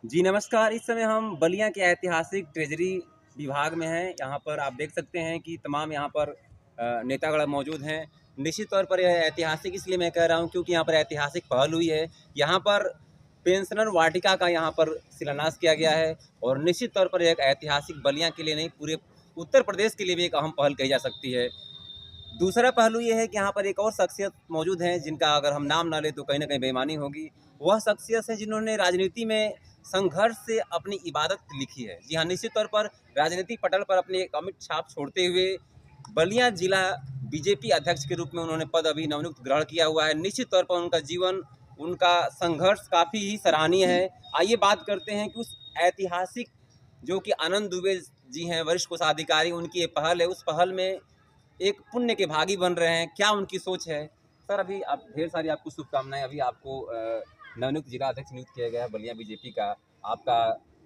जी नमस्कार। इस समय हम बलिया के ऐतिहासिक ट्रेजरी विभाग में हैं। यहाँ पर आप देख सकते हैं कि तमाम यहाँ पर नेतागण मौजूद हैं। निश्चित तौर पर यह ऐतिहासिक इसलिए मैं कह रहा हूँ क्योंकि यहाँ पर ऐतिहासिक पहल हुई है। यहाँ पर पेंशनर वाटिका का यहाँ पर शिलान्यास किया गया है और निश्चित तौर पर एक ऐतिहासिक बलिया के लिए नहीं, पूरे उत्तर प्रदेश के लिए भी एक अहम पहल कही जा सकती है। दूसरा पहलू ये है कि यहाँ पर एक और शख्सियत मौजूद हैं जिनका अगर हम नाम ना लें तो कहीं ना कहीं बेईमानी होगी। वह शख्सियत है जिन्होंने राजनीति में संघर्ष से अपनी इबादत लिखी है। जी हाँ, निश्चित तौर पर राजनीतिक पटल पर अपनी एक अमिट छाप छोड़ते हुए बलिया जिला बीजेपी अध्यक्ष के रूप में उन्होंने पद अभी नवनियुक्त ग्रहण किया हुआ है। निश्चित तौर पर उनका जीवन, उनका संघर्ष काफ़ी ही सराहनीय है। आइए बात करते हैं कि उस ऐतिहासिक जो कि आनंद दुबे जी हैं, वरिष्ठ कोषाधिकारी, उनकी ये पहल है, उस पहल में एक पुण्य के भागी बन रहे हैं। क्या उनकी सोच है? सर, अभी आप ढेर सारी आपको शुभकामनाएं। अभी आपको नवनियुक्त जिला अध्यक्ष नियुक्त किया गया है बलिया बीजेपी का। आपका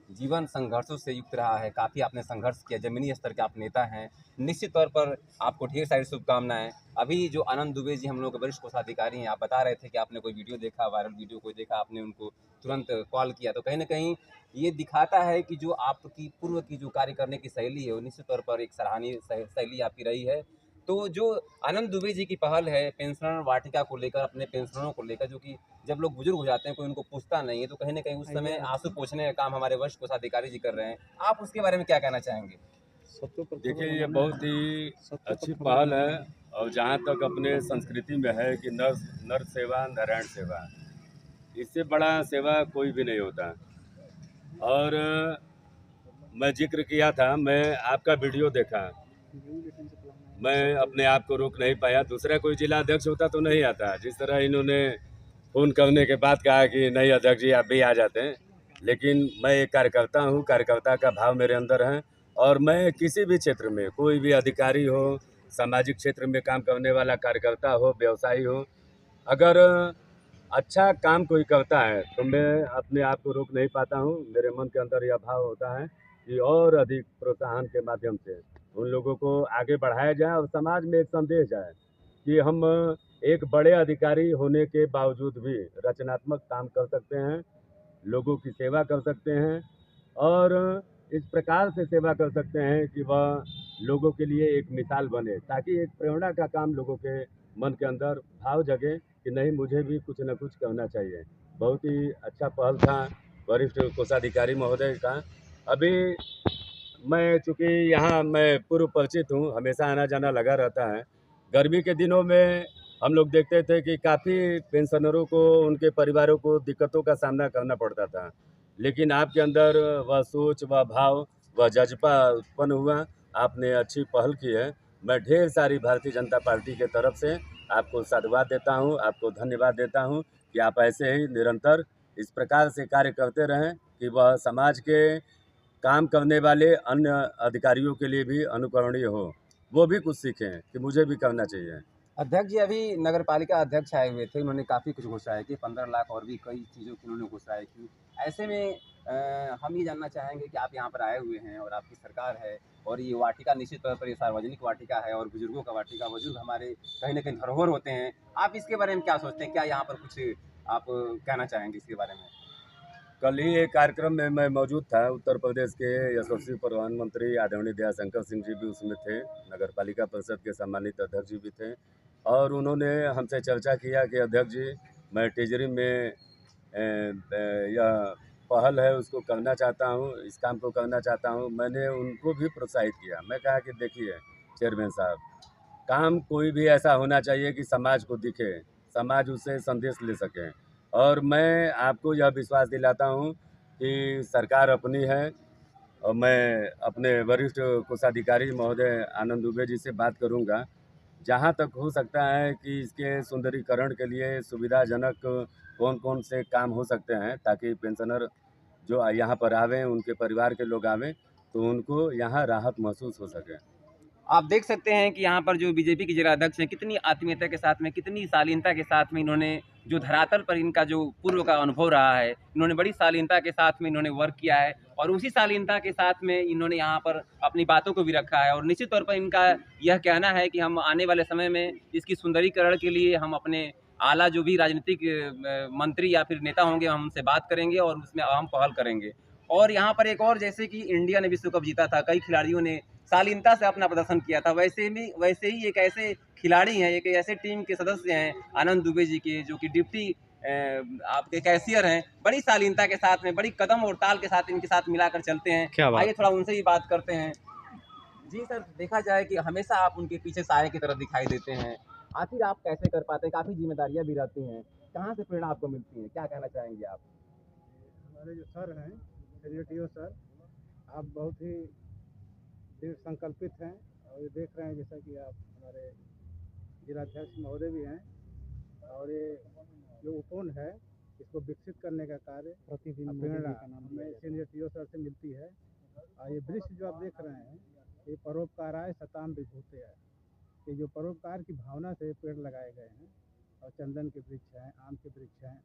जीवन संघर्षों से युक्त रहा है, काफ़ी आपने संघर्ष किया, जमीनी स्तर के आप नेता हैं। निश्चित तौर पर आपको ढेर सारी शुभकामनाएं। अभी जो आनंद दुबे जी हम लोग के वरिष्ठ कोषाधिकारी हैं, आप बता रहे थे कि आपने कोई वीडियो देखा, वायरल वीडियो कोई देखा, आपने उनको तुरंत कॉल किया, तो कहीं ना कहीं ये दिखाता है कि जो आपकी पूर्व की जो कार्य करने की शैली है वो निश्चित तौर पर एक सराहनीय शैली आपकी रही है। तो जो आनंद दुबे जी की पहल है पेंशनर वाटिका को लेकर, अपने पेंशनरों को लेकर, जो कि जब लोग बुजुर्ग हो जाते हैं कोई उनको पूछता नहीं है, तो कहीं ना कहीं उस समय आंसू पोंछने का काम हमारे वरिष्ठ कोषाधिकारी जी कर रहे हैं। आप उसके बारे में क्या कहना चाहेंगे? देखिए, ये बहुत ही अच्छी पहल है। और जहाँ तक अपने संस्कृति में है कि नर नर सेवा नारायण सेवा, इससे बड़ा सेवा कोई भी नहीं होता। और मैं जिक्र किया था, मैं आपका वीडियो देखा, मैं अपने आप को रोक नहीं पाया। दूसरा कोई जिला अध्यक्ष होता तो नहीं आता। जिस तरह इन्होंने फ़ोन करने के बाद कहा कि नहीं अध्यक्ष जी आप भी आ जाते हैं, लेकिन मैं एक कार्यकर्ता हूँ, कार्यकर्ता का भाव मेरे अंदर है। और मैं किसी भी क्षेत्र में, कोई भी अधिकारी हो, सामाजिक क्षेत्र में काम करने वाला कार्यकर्ता हो, व्यवसायी हो, अगर अच्छा काम कोई करता है तो मैं अपने आप को रोक नहीं पाता हूँ। मेरे मन के अंदर यह भाव होता है कि और अधिक प्रोत्साहन के माध्यम से उन लोगों को आगे बढ़ाया जाए और समाज में एक संदेश जाए कि हम एक बड़े अधिकारी होने के बावजूद भी रचनात्मक काम कर सकते हैं, लोगों की सेवा कर सकते हैं और इस प्रकार से सेवा कर सकते हैं कि वह लोगों के लिए एक मिसाल बने, ताकि एक प्रेरणा का काम लोगों के मन के अंदर भाव जगे कि नहीं मुझे भी कुछ न कुछ करना चाहिए। बहुत ही अच्छा पहल था वरिष्ठ कोषाधिकारी महोदय का। अभी मैं चूँकि यहाँ मैं पूर्व परिचित हूँ, हमेशा आना-जाना लगा रहता है। गर्मी के दिनों में हम लोग देखते थे कि काफ़ी पेंशनरों को, उनके परिवारों को दिक्कतों का सामना करना पड़ता था। लेकिन आपके अंदर वह सोच, वह भाव, वह जज़्बा उत्पन्न हुआ, आपने अच्छी पहल की है। मैं ढेर सारी भारतीय जनता पार्टी के तरफ से आपको साधुवाद देता हूँ, आपको धन्यवाद देता हूँ कि आप ऐसे ही निरंतर इस प्रकार से कार्य करते रहें कि वह समाज के काम करने वाले अन्य अधिकारियों के लिए भी अनुकरणीय हो। वो भी कुछ सीखें कि मुझे भी करना चाहिए। अध्यक्ष जी अभी नगर पालिका अध्यक्ष आए हुए थे, उन्होंने काफ़ी कुछ घोषणाएं की, 15 लाख और भी कई चीज़ों की उन्होंने घोषणाएं की। ऐसे में हम ये जानना चाहेंगे कि आप यहाँ पर आए हुए हैं और आपकी सरकार है और ये वाटिका निश्चित तौर पर ये सार्वजनिक वाटिका है और बुजुर्गों का वाटिका, बुजुर्ग हमारे कहीं ना कहीं धरोहर होते हैं। आप इसके बारे में क्या सोचते हैं? क्या यहाँ पर कुछ आप कहना चाहेंगे इसके बारे में? कल ही एक कार्यक्रम में मैं मौजूद था। उत्तर प्रदेश के यशस्वी प्रधानमंत्री आदरणीय दयाशंकर सिंह जी भी उसमें थे, नगर पालिका परिषद के सम्मानित अध्यक्ष जी भी थे। और उन्होंने हमसे चर्चा किया कि अध्यक्ष जी, मैं टिजरी में यह पहल है उसको करना चाहता हूँ, इस काम को करना चाहता हूँ। मैंने उनको भी प्रोत्साहित किया। मैं कहा कि देखिए चेयरमैन साहब, काम कोई भी ऐसा होना चाहिए कि समाज को दिखे, समाज उससे संदेश ले सके। और मैं आपको यह विश्वास दिलाता हूँ कि सरकार अपनी है और मैं अपने वरिष्ठ कोषाधिकारी महोदय आनंद दुबे जी से बात करूँगा। जहाँ तक हो सकता है कि इसके सुंदरीकरण के लिए सुविधाजनक कौन-कौन से काम हो सकते हैं, ताकि पेंशनर जो यहाँ पर आवें, उनके परिवार के लोग आवें, तो उनको यहाँ राहत महसूस हो सके। आप देख सकते हैं कि यहाँ पर जो बीजेपी के जिलाध्यक्ष हैं, कितनी आत्मीयता के साथ में, कितनी शालीनता के साथ में इन्होंने जो धरातल पर इनका जो पूर्व का अनुभव रहा है, इन्होंने बड़ी शालीनता के साथ में इन्होंने वर्क किया है और उसी शालीनता के साथ में इन्होंने यहाँ पर अपनी बातों को भी रखा है। और निश्चित तौर पर इनका यह कहना है कि हम आने वाले समय में इसकी सुंदरीकरण के लिए हम अपने आला जो भी राजनीतिक मंत्री या फिर नेता होंगे हम उनसे बात करेंगे और उसमें अहम पहल करेंगे। और यहाँ पर एक और, जैसे कि इंडिया ने विश्व कप जीता था, कई खिलाड़ियों ने शालीनता से अपना प्रदर्शन किया था, वैसे ही एक ऐसे खिलाड़ी हैं, एक ऐसे टीम के सदस्य हैं आनंद दुबे जी के, जो कि डिप्टी आपके कैशियर हैं, बड़ी शालीनता के साथ में, बड़ी कदम और ताल के साथ इनके साथ मिलाकर चलते हैं। आइए थोड़ा उनसे ही बात करते हैं। जी सर, देखा जाए कि हमेशा आप उनके पीछे साये की तरह दिखाई देते हैं, आखिर आप कैसे कर पाते हैं? काफ़ी जिम्मेदारियां भी रहती हैं, कहाँ से प्रेरणा आपको मिलती है, क्या कहना चाहेंगे आप? हमारे जो सर हैं टीओ सर, आप बहुत ही दृढ़ संकल्पित हैं और ये देख रहे हैं जैसा कि आप हमारे जिलाध्यक्ष महोदय भी हैं, और ये जो उपवन है इसको विकसित करने का कार्य प्रतिदिन प्रेरणा हमें सीनियर टीओ सर से मिलती है। और ये वृक्ष जो आप देख रहे हैं, ये परोपकाराय सताम विभूते है, ये जो परोपकार की भावना से पेड़ लगाए गए हैं, और चंदन के वृक्ष हैं, आम के वृक्ष हैं,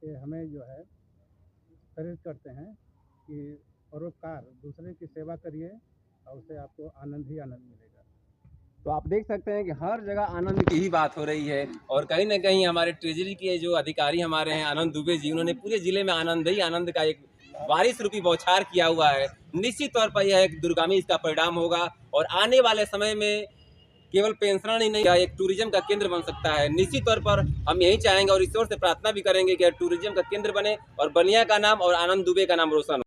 ये हमें जो है प्रेरित करते हैं कि परोपकार, दूसरे की सेवा करिए और उससे आपको आनंद ही आनंद मिलेगा। तो आप देख सकते हैं कि हर जगह आनंद की ही बात हो रही है, और कहीं ना कहीं हमारे ट्रेजरी के जो अधिकारी हमारे हैं आनंद दुबे जी, उन्होंने पूरे जिले में आनंद ही आनंद का एक बारिश रूपी बौछार किया हुआ है। निश्चित तौर पर यह एक दूरगामी इसका परिणाम होगा, और आने वाले समय में केवल पेंशनर ही नहीं, यह एक टूरिज्म का केंद्र बन सकता है। निश्चित तौर पर हम यही चाहेंगे और ईश्वर से प्रार्थना भी करेंगे कि टूरिज्म का केंद्र बने और बलिया का नाम और आनंद दुबे का नाम रोशन हो।